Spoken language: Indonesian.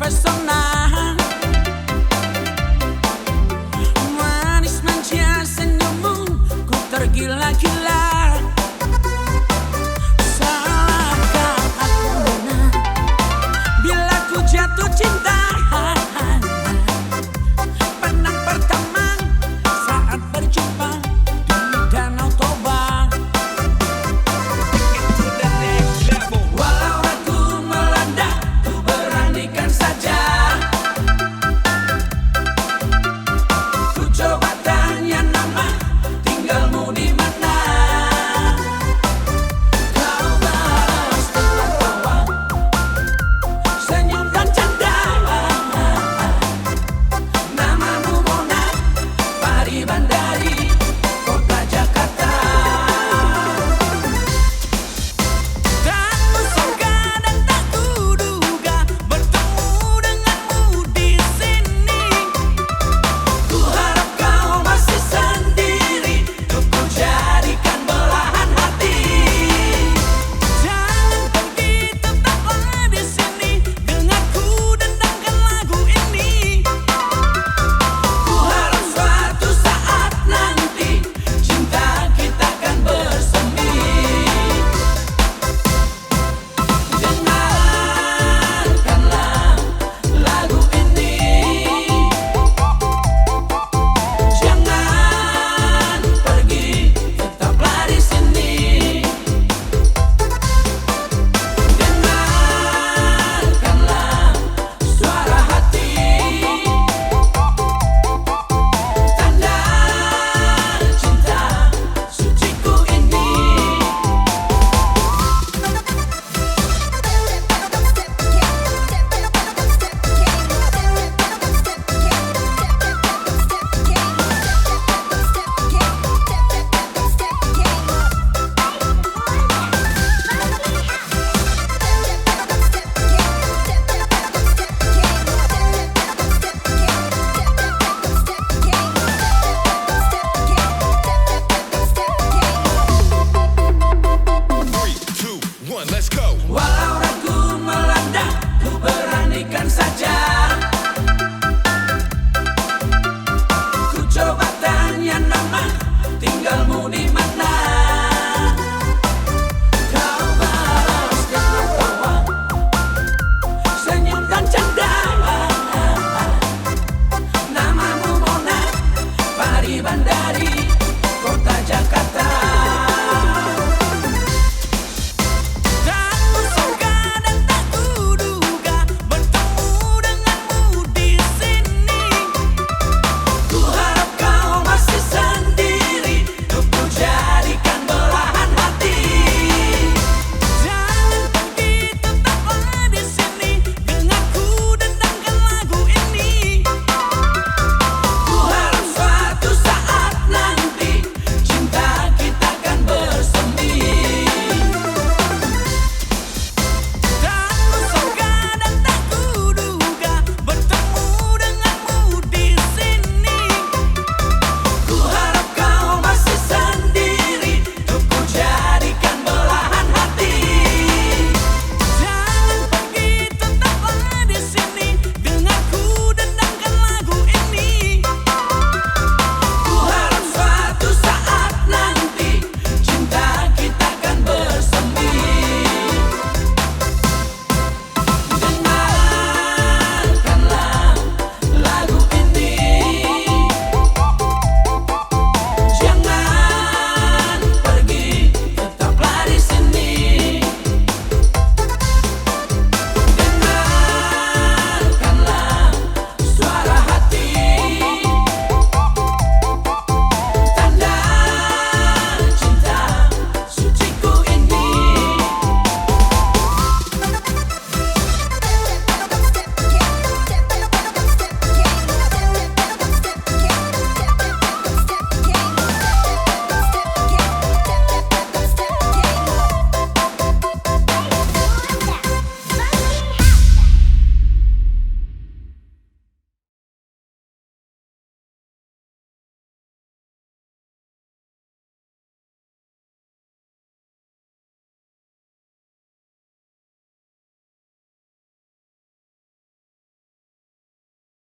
terpesona. Manis manja senyummu, ku tergila-gila. Salahkah aku benar bila ku jatuh cinta? Pandang pertama saat berjumpa di Danau Toba. Walau ragu melanda, ku beranikan saja. Ku coba tanya nama, tinggalmu di mana? Kau balas dengan tawa, senyum dan canda. Namamu Mona Paribandari, kota Jakarta. Tak kusangka dan tak kuduga bertemu denganmu di sini. Ku harap kau masih sendiri, untuk ku jadikan belahan hati. Jangan pergi, tetaplah di sini, dengarku dendangkan lagu ini. Ku harap suatu saat nanti cinta kita akan bersemi. Dengarkanlah lagu ini, jangan pergi, tetaplah di sini. Dengarkanlah suara hati, tanda cinta suciku ini. Three, two, one, let's go. Walau